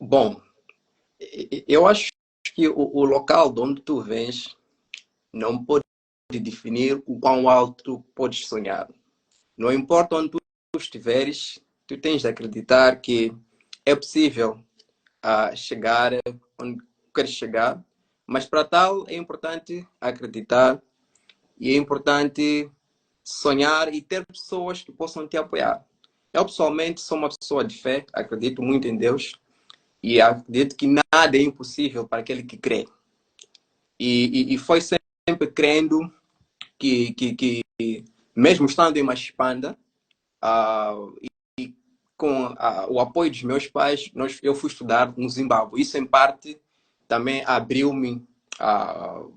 Bom, eu acho que o local de onde tu vens não pode definir o quão alto tu podes sonhar. Não importa onde tu estiveres, tu tens de acreditar que é possível chegar onde queres chegar, mas para tal é importante acreditar e é importante sonhar e ter pessoas que possam te apoiar. Eu pessoalmente sou uma pessoa de fé, acredito muito em Deus e acredito que nada é impossível para aquele que crê. E foi sempre crendo que mesmo estando em uma expanda, com o apoio dos meus pais, eu fui estudar no Zimbábue. Isso, em parte, também abriu-me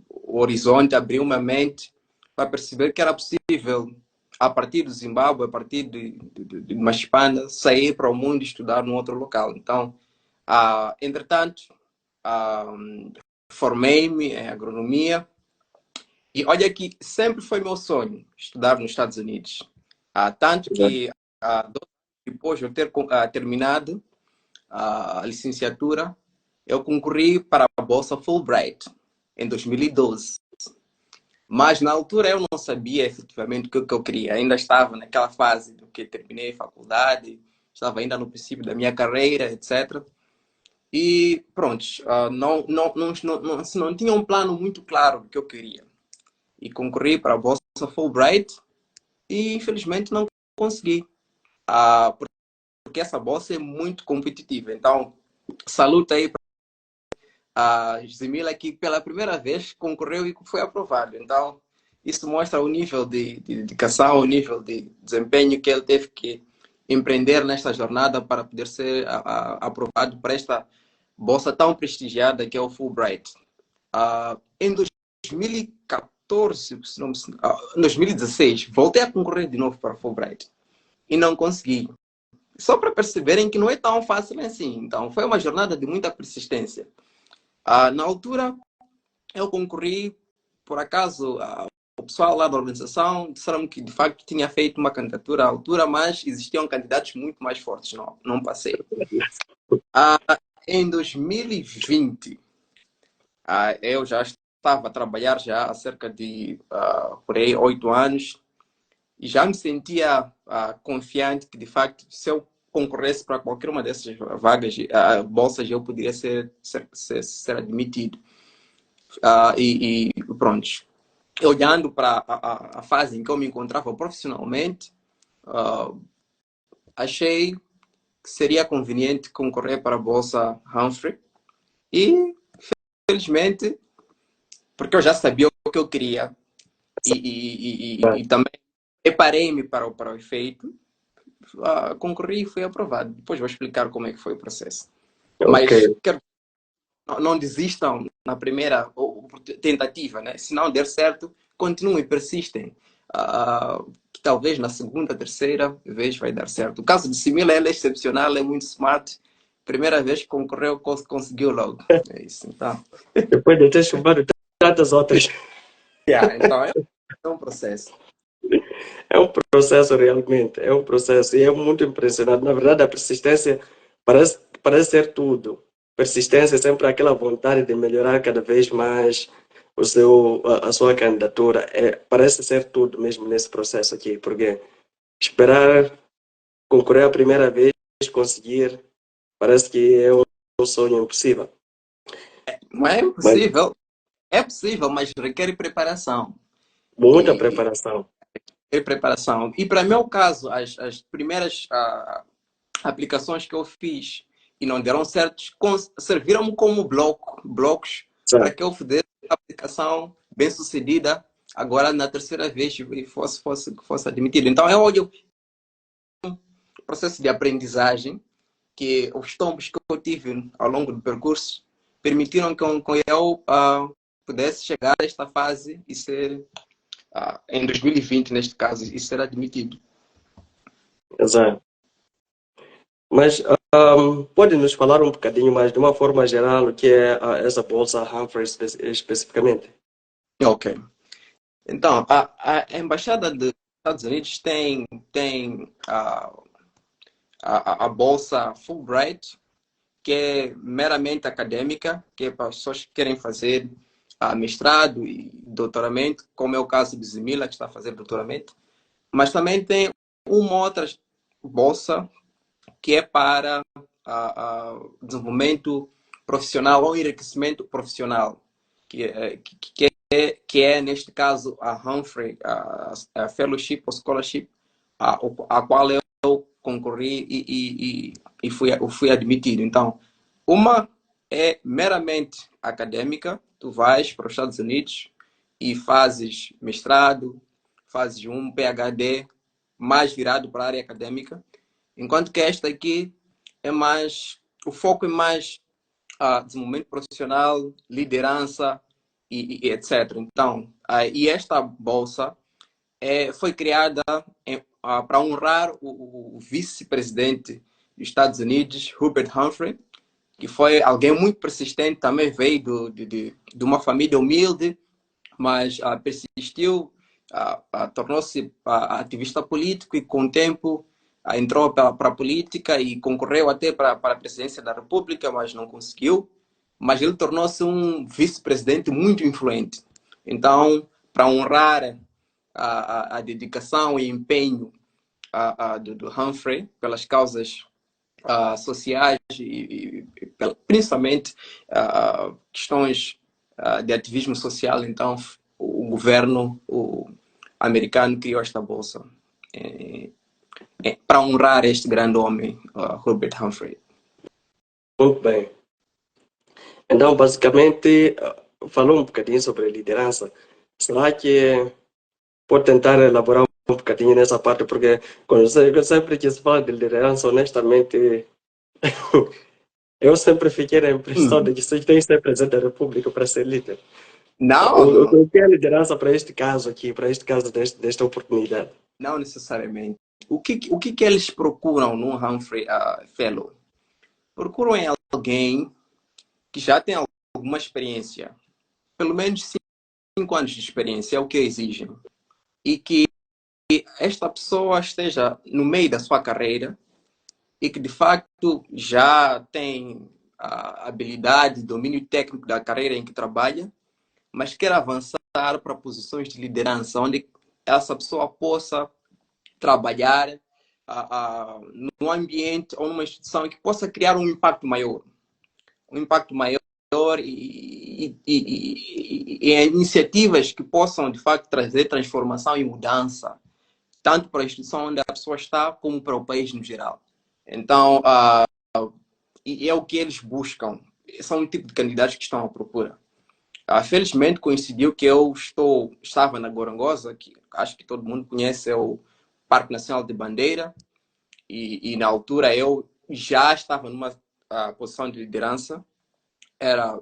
o horizonte, abriu-me a mente para perceber que era possível, a partir do Zimbábue, a partir de uma expanda, sair para o mundo e estudar num outro local. Então, entretanto, formei-me em agronomia e olha que sempre foi meu sonho estudar nos Estados Unidos. Tanto que, depois de eu ter terminado a licenciatura, eu concorri para a Bolsa Fulbright em 2012. Mas na altura eu não sabia efetivamente o que eu queria. Ainda estava naquela fase do que terminei a faculdade, estava ainda no princípio da minha carreira, etc. E pronto, não tinha um plano muito claro do que eu queria. E concorri para a Bolsa Fulbright e infelizmente não consegui. Porque essa bolsa é muito competitiva. Então, saluto aí para a Zemila que pela primeira vez concorreu e foi aprovado. Então, isso mostra o nível de dedicação, o nível de desempenho que ele teve que empreender nesta jornada para poder ser aprovado para esta bolsa tão prestigiada que é o Fulbright. Em 2014, se não, 2016, voltei a concorrer de novo para o Fulbright e não consegui. Só para perceberem que não é tão fácil assim. Então, foi uma jornada de muita persistência. Na altura, eu concorri, por acaso, o pessoal lá da organização disseram que, de facto, tinha feito uma candidatura à altura, mas existiam candidatos muito mais fortes. Não, não passei. Em 2020, eu já estava a trabalhar já há cerca de, por aí, 8 anos e já me sentia confiante que, de facto, se eu concorresse para qualquer uma dessas vagas, bolsas, eu poderia ser admitido. E pronto. Olhando para a fase em que eu me encontrava profissionalmente, achei que seria conveniente concorrer para a Bolsa Humphrey. E, felizmente, porque eu já sabia o que eu queria e também preparei-me para o efeito, concorri e fui aprovado. Depois vou explicar como é que foi o processo. Ok, Mas não desistam na primeira tentativa, né? Se não der certo, continuem, persistem. Que talvez na segunda, terceira vez vai dar certo. O caso de Simila, ela é excepcional, ela é muito smart. Primeira vez que concorreu, conseguiu logo. É isso, então. depois de ter chumbado tantas outras. Então é um processo. É um processo realmente, é um processo e é muito impressionante. Na verdade, a persistência parece ser tudo. Persistência é sempre aquela vontade de melhorar cada vez mais a sua candidatura. Parece ser tudo mesmo nesse processo aqui, porque esperar concorrer a primeira vez, conseguir, parece que é um sonho impossível. Não é Mas impossível. É possível, mas requer preparação. muita E, preparação. preparação. E para meu caso, as primeiras aplicações que eu fiz e não deram certo, serviram como blocos para Sabe? que eu fizesse a aplicação bem sucedida agora na terceira vez e fosse admitido. Então, eu olho o processo de aprendizagem, que os tombos que eu tive ao longo do percurso permitiram que eu pudesse chegar a esta fase e ser, em 2020, neste caso, e ser admitido. Exato. Mas pode nos falar um bocadinho mais, de uma forma geral, o que é essa bolsa Humphrey especificamente? Ok. Então, a Embaixada dos Estados Unidos tem a bolsa Fulbright, que é meramente acadêmica, que é para as pessoas que querem fazer mestrado e doutoramento, como é o caso de Zemila, que está a fazer doutoramento. Mas também tem uma outra bolsa que é para desenvolvimento profissional ou enriquecimento profissional, que é neste caso, a Humphrey, a Fellowship ou Scholarship, a qual eu concorri e fui admitido. Então, uma é meramente acadêmica, tu vais para os Estados Unidos e fazes mestrado, fazes um PhD mais virado para a área acadêmica, enquanto que esta aqui é mais, o foco é mais desenvolvimento profissional, liderança e etc. Então, e esta bolsa foi criada para honrar o vice-presidente dos Estados Unidos, Hubert Humphrey, que foi alguém muito persistente, também veio de uma família humilde, mas persistiu, tornou-se ativista político e com o tempo entrou para a política e concorreu até para a presidência da República, mas não conseguiu. Mas ele tornou-se um vice-presidente muito influente. Então, para honrar a dedicação e empenho do Humphrey pelas causas sociais e principalmente questões de ativismo social, então o governo americano criou esta bolsa para honrar este grande homem, Herbert Humphrey. Muito bem. Então, basicamente, falou um bocadinho sobre liderança. Será que pode tentar elaborar um bocadinho nessa parte? Porque quando sempre que se fala de liderança, honestamente, eu sempre fiquei na impressão de que você tem que ser presidente da República para ser líder. Não, O que é liderança para este caso aqui, para este caso desta oportunidade? não necessariamente. O que eles procuram no Humphrey Fellow? Procuram em alguém que já tem alguma experiência, pelo menos 5 anos de experiência, é o que exigem. E que esta pessoa esteja no meio da sua carreira e que de facto já tem a habilidade, domínio técnico da carreira em que trabalha, mas quer avançar para posições de liderança, onde essa pessoa possa trabalhar num ambiente ou numa instituição que possa criar um impacto maior. Um impacto maior e iniciativas que possam, de facto, trazer transformação e mudança, tanto para a instituição onde a pessoa está, como para o país no geral. Então, é o que eles buscam. São o tipo de candidatos que estão à procura. Felizmente coincidiu que eu estava na Gorongosa, que acho que todo mundo conhece, é o Parque Nacional de Bandeira, e na altura eu já estava numa posição de liderança, era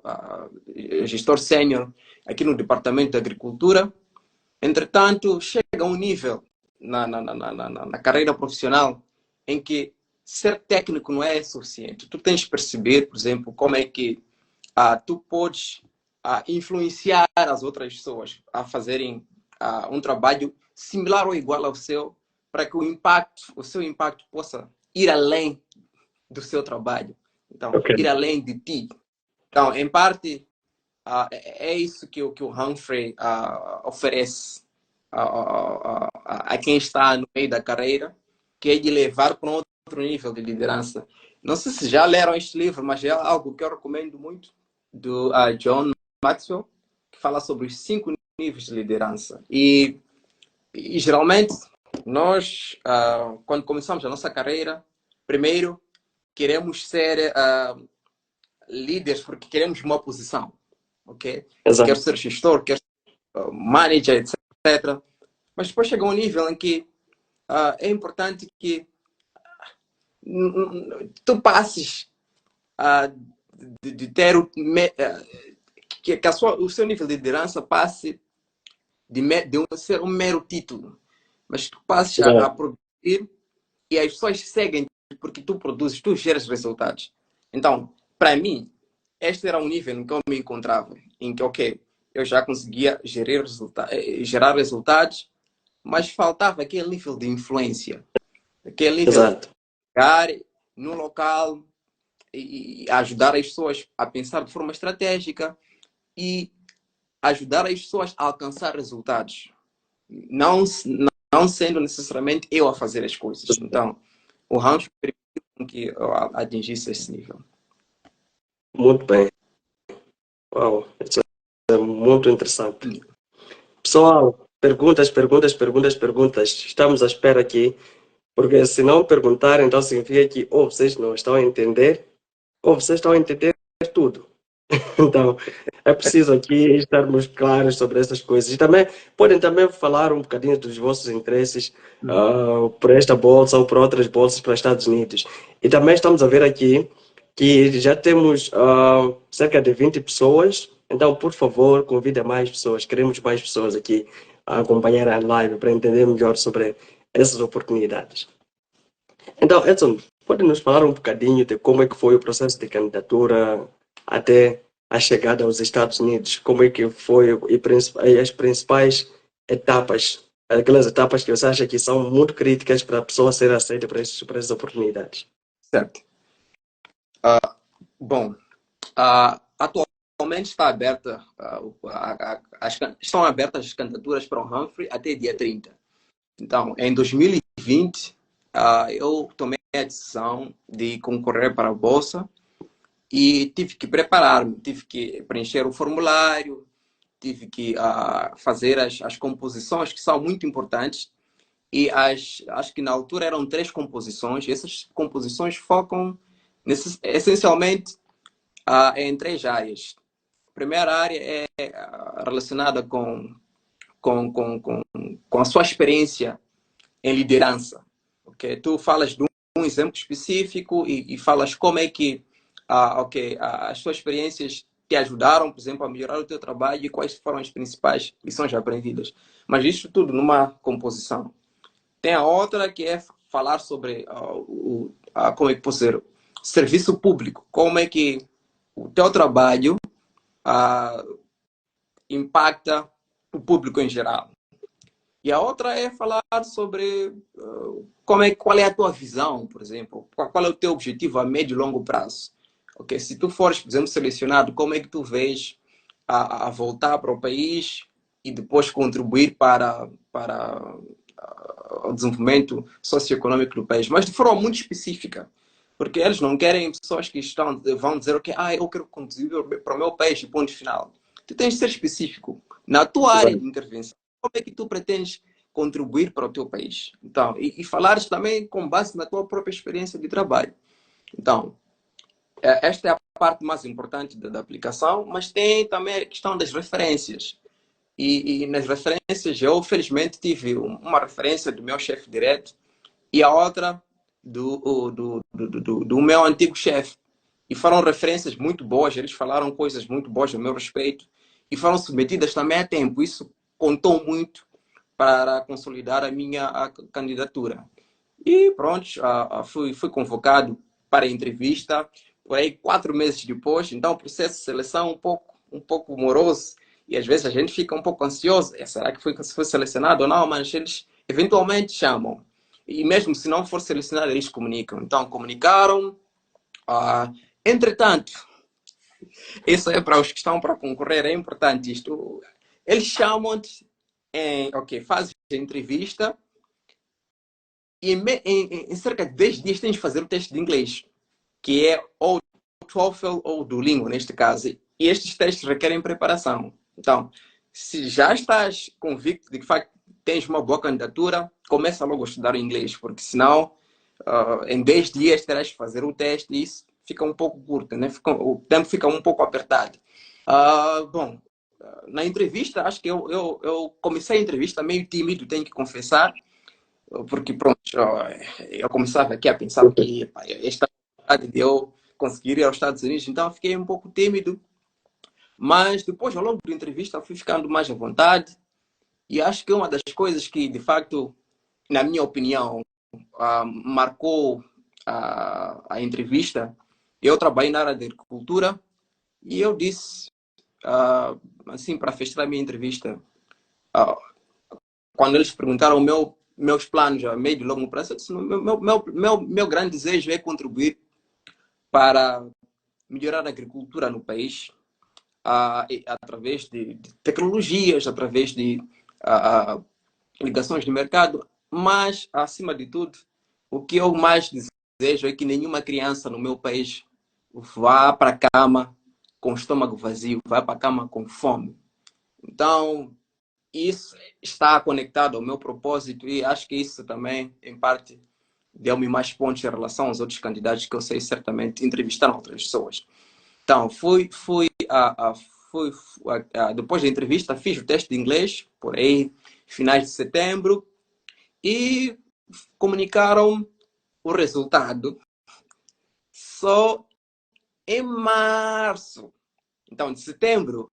gestor sênior aqui no Departamento de Agricultura. Entretanto, chega a um nível na carreira profissional em que ser técnico não é suficiente. Tu tens que perceber, por exemplo, como é que tu podes influenciar as outras pessoas a fazerem um trabalho similar ou igual ao seu, para que o seu impacto possa ir além do seu trabalho. Então, ir além de ti. Então, em parte, é isso que o Humphrey oferece a quem está no meio da carreira, que é de levar para um outro nível de liderança. Não sei se já leram este livro, mas é algo que eu recomendo muito, do John Maxwell, que fala sobre os 5 níveis de liderança. E geralmente, nós, quando começamos a nossa carreira, primeiro, queremos ser líderes porque queremos uma posição. Ok? Exato. Quero ser gestor, quero ser manager, etc. Mas depois chega um nível em que é importante que tu passes de ter que o seu nível de liderança passe de ser um mero título, mas tu passes a produzir e as pessoas seguem porque tu produzes, tu geras resultados. Então, para mim, este era um nível em que eu me encontrava, em que, ok, eu já conseguia gerar resultados, mas faltava aquele nível de influência, aquele nível de chegar no local e ajudar as pessoas a pensar de forma estratégica e ajudar as pessoas a alcançar resultados. Não, não sendo necessariamente eu a fazer as coisas. Então, o Ramos permitiu que eu atingisse esse nível. Muito bem. Uau, isso é muito interessante. Pessoal, perguntas, perguntas, perguntas, perguntas. Estamos à espera aqui, porque se não perguntarem, então significa que ou vocês não estão a entender, ou vocês estão a entender tudo. Então, é preciso aqui estarmos claros sobre essas coisas. E também podem também falar um bocadinho dos vossos interesses por esta bolsa ou por outras bolsas para os Estados Unidos. E também estamos a ver aqui que já temos cerca de 20 pessoas. Então, por favor, convide mais pessoas. Queremos mais pessoas aqui a acompanhar a live para entender melhor sobre essas oportunidades. Então, Edson, pode nos falar um bocadinho de como é que foi o processo de candidatura até a chegada aos Estados Unidos? Como é que foi e as principais etapas, aquelas etapas que você acha que são muito críticas para a pessoa ser aceita para essas oportunidades? Certo. Bom, atualmente está aberta, estão abertas as candidaturas para o Humphrey até dia 30. Então, em 2020, eu tomei a decisão de concorrer para a Bolsa e tive que preparar-me, tive que preencher o formulário, tive que fazer as composições que são muito importantes e acho que na altura eram 3 composições. Essas composições focam essencialmente em 3 áreas. A primeira área é relacionada com a sua experiência em liderança. Okay? Tu falas de um exemplo específico e falas como é que as suas experiências te ajudaram, por exemplo, a melhorar o teu trabalho e quais foram as principais lições aprendidas. Mas isso tudo numa composição. Tem a outra que é falar sobre como é que pode ser serviço público, como é que o teu trabalho impacta o público em geral. E a outra é falar sobre qual é a tua visão, por exemplo, qual é o teu objetivo a médio e longo prazo. Okay? Se tu fores, por exemplo, selecionado, como é que tu vês a voltar para o país e depois contribuir para o desenvolvimento socioeconômico do país, mas de forma muito específica. Porque eles não querem pessoas que vão dizer eu quero contribuir para o meu país e ponto final. Tu tens de ser específico. Na tua área de intervenção, como é que tu pretendes contribuir para o teu país? Então, e falares também com base na tua própria experiência de trabalho. Então, esta é a parte mais importante da aplicação, mas tem também a questão das referências. E nas referências, eu felizmente tive uma referência do meu chefe direto e a outra do meu antigo chefe. E foram referências muito boas, eles falaram coisas muito boas a meu respeito e foram submetidas também a tempo. Isso contou muito para consolidar a minha candidatura. E pronto, fui convocado para a entrevista, por aí 4 meses depois. Então o processo de seleção um pouco moroso e às vezes a gente fica um pouco ansioso. Será que foi selecionado ou não? Mas eles eventualmente chamam. E mesmo se não for selecionado, eles comunicam. Então comunicaram. Entretanto, isso é para os que estão para concorrer, é importante isto. Eles chamam-te, fazes a entrevista e em cerca de 10 dias tens de fazer o teste de inglês, que é ou TOEFL ou Duolingo, neste caso. E estes testes requerem preparação. Então, se já estás convicto de que, de facto, tens uma boa candidatura, começa logo a estudar o inglês, porque senão, em 10 dias terás de fazer o teste e isso fica um pouco curto, né? O tempo fica um pouco apertado. Bom, na entrevista, acho que eu comecei a entrevista meio tímido, tenho que confessar, porque pronto, eu começava aqui a pensar que esta vontade de eu conseguir ir aos Estados Unidos, então fiquei um pouco tímido, mas depois, ao longo da entrevista, fui ficando mais à vontade e acho que uma das coisas que, de facto, na minha opinião, marcou a entrevista, eu trabalhei na área de agricultura e eu disse, assim, para fechar a minha entrevista, quando eles perguntaram meus planos a médio e longo prazo, eu disse, meu grande desejo é contribuir para melhorar a agricultura no país, através de tecnologias, através de ligações de mercado, mas, acima de tudo, o que eu mais desejo é que nenhuma criança no meu país vá para a cama com o estômago vazio, vá para a cama com fome. Então, isso está conectado ao meu propósito e acho que isso também, em parte, deu-me mais pontos em relação aos outros candidatos que eu sei certamente entrevistaram outras pessoas. Então, depois da entrevista, fiz o teste de inglês, por aí, finais de setembro, e comunicaram o resultado só em março. Então, de setembro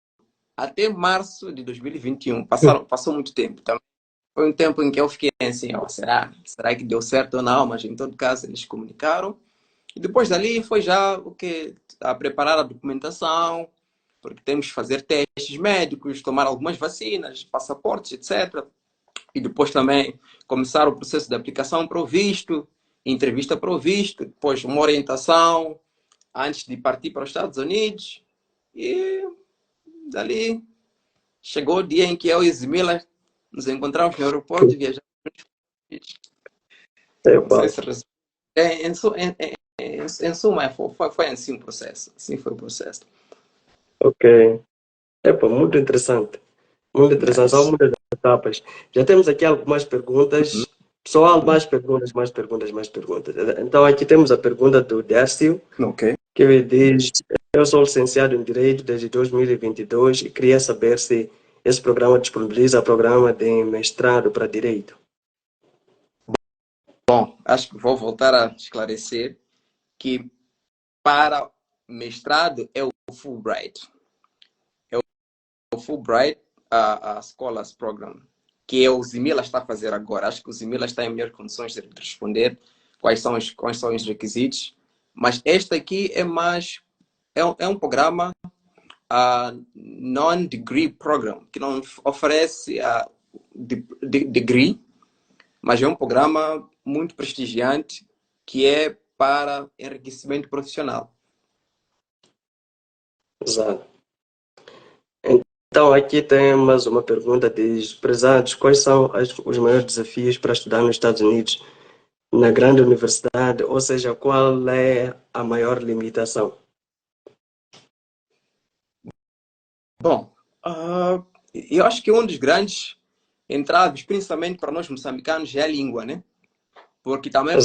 até março de 2021, passou muito tempo. Então, foi um tempo em que eu fiquei assim, será que deu certo ou não? Mas, em todo caso, eles comunicaram. E depois dali foi já o que a preparar a documentação, porque temos que fazer testes médicos, tomar algumas vacinas, passaportes, etc. E depois também começar o processo de aplicação para o visto, entrevista para o visto, depois uma orientação antes de partir para os Estados Unidos. E dali chegou o dia em que eu e Zimila nos encontramos no aeroporto e viajamos para os Estados Unidos. Não sei se resume. Em suma, foi assim o processo. Assim foi o processo. Ok. Muito interessante. Muito interessante. São muitas etapas. Já temos aqui algumas perguntas. Só mais perguntas. Então, aqui temos a pergunta do Décio, que diz: eu sou licenciado em Direito desde 2022 e queria saber se esse programa disponibiliza programa de mestrado para Direito. Bom, acho que vou voltar a esclarecer que para mestrado é o Fulbright. É o Fulbright, a Scholars Program, que o Zimila está a fazer agora. Acho que o Zimila está em melhores condições de responder quais são os requisitos. Mas este aqui é mais... É um programa non-degree program, que não oferece degree, mas é um programa muito prestigiante que é para enriquecimento profissional. Exato. Então, aqui tem mais uma pergunta: diz, prezados, quais são os maiores desafios para estudar nos Estados Unidos, na grande universidade, ou seja, qual é a maior limitação? Bom, eu acho que um dos grandes entraves, principalmente para nós moçambicanos, é a língua, né? Porque também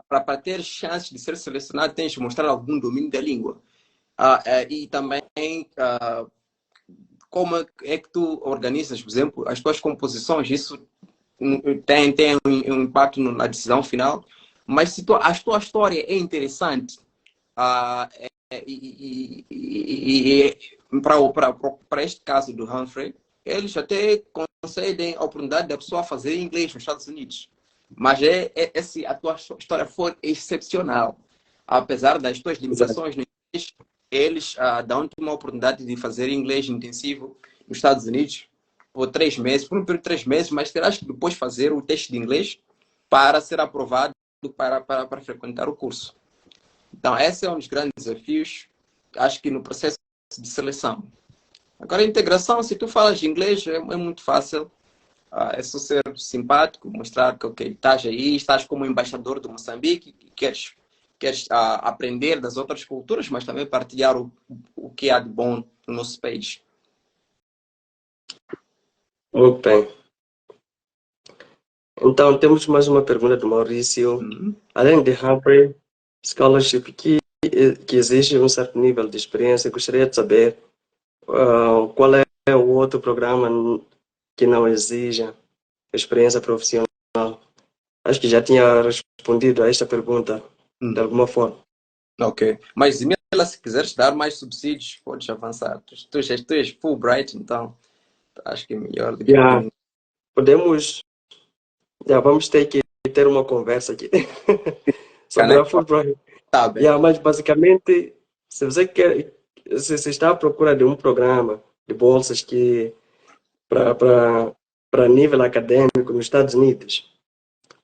para ter chances de ser selecionado, tens de mostrar algum domínio da língua. E também como é que tu organizas, por exemplo, as tuas composições, isso tem um impacto na decisão final. Mas se a tua história é interessante para este caso do Humphrey, eles até concedem a oportunidade da pessoa fazer inglês nos Estados Unidos. Mas se a tua história for excepcional, apesar das tuas limitações no inglês, eles dão-te uma oportunidade de fazer inglês intensivo nos Estados Unidos por 3 meses, por um período de 3 meses, mas terás que depois fazer o teste de inglês para ser aprovado para frequentar o curso. Então, esse é um dos grandes desafios, acho que no processo de seleção. Agora, a integração, se tu falas inglês, é muito fácil. É só ser simpático, mostrar que estás aí, estás como embaixador do Moçambique, queres aprender das outras culturas, mas também partilhar o que há de bom no nosso país. Muito bem. Então, temos mais uma pergunta do Maurício. Além de Humphrey Scholarship, que exige um certo nível de experiência, gostaria de saber qual é o outro programa que não exija experiência profissional. Acho que já tinha respondido a esta pergunta de alguma forma. Ok. Mas, Zimila, se quiseres dar mais subsídios, podes avançar. Tu és Fulbright, então acho que é melhor do que... Podemos... vamos ter que ter uma conversa aqui sobre a Fulbright. Tá bem. Mas basicamente, se você se está à procura de um programa de bolsas que para nível acadêmico nos Estados Unidos,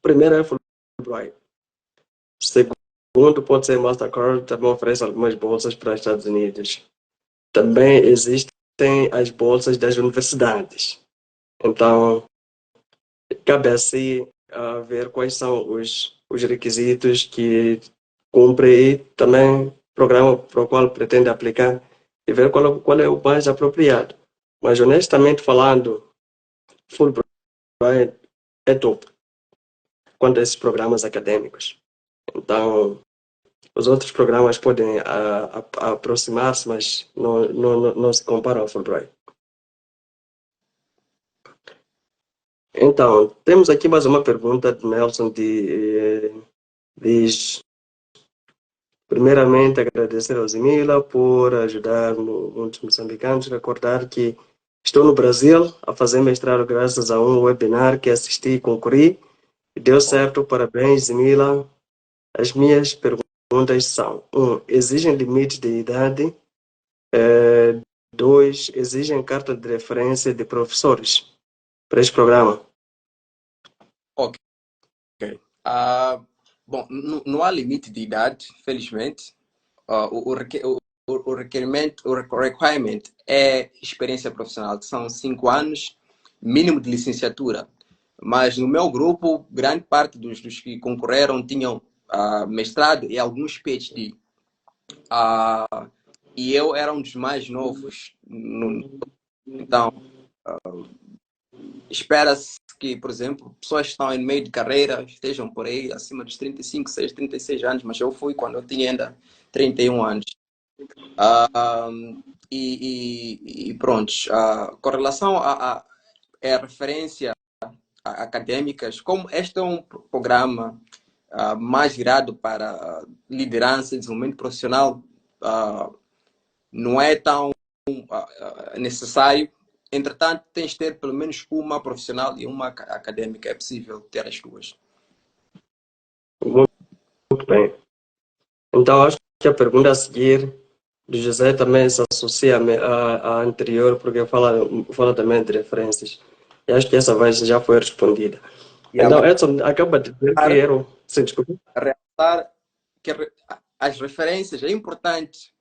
primeiro é Fulbright. segundo pode ser Mastercard, também oferece algumas bolsas para os Estados Unidos. Também existem as bolsas das universidades. Então, cabe a si ver quais são os requisitos que cumpre e também o programa para o qual pretende aplicar e ver qual é o mais apropriado. Mas, honestamente falando, Fulbright é top quanto a esses programas acadêmicos. Então, os outros programas podem aproximar-se, mas não se comparam ao Fulbright. Então, temos aqui mais uma pergunta de Nelson, diz: primeiramente, agradecer ao Zimila por ajudar muitos moçambicanos. Recordar que estou no Brasil a fazer mestrado graças a um webinar que assisti e concorri. E deu certo, parabéns, Zimila. As minhas perguntas são: 1. Exigem limite de idade? 2. Exigem carta de referência de professores para este programa? Ok. Bom, não há limite de idade, felizmente. O requerimento, o requirement é experiência profissional, que são 5 anos, mínimo de licenciatura. Mas no meu grupo, grande parte dos que concorreram tinham mestrado e alguns PhD. E eu era um dos mais novos. Então, espera-se que, por exemplo, pessoas que estão em meio de carreira estejam por aí acima dos 35, 36 anos, mas eu fui quando eu tinha ainda 31 anos. E pronto, com relação a referência acadêmicas, como este é um programa mais virado para liderança e desenvolvimento profissional, não é tão necessário. Entretanto, tens de ter pelo menos uma profissional e uma acadêmica. É possível ter as duas. Muito bem. Então, acho que a pergunta a seguir do José também se associa à anterior, porque fala também de referências. E acho que essa já foi respondida. Então, Edson acaba de dizer que era... Sim, desculpa. Realçar que as referências é importante,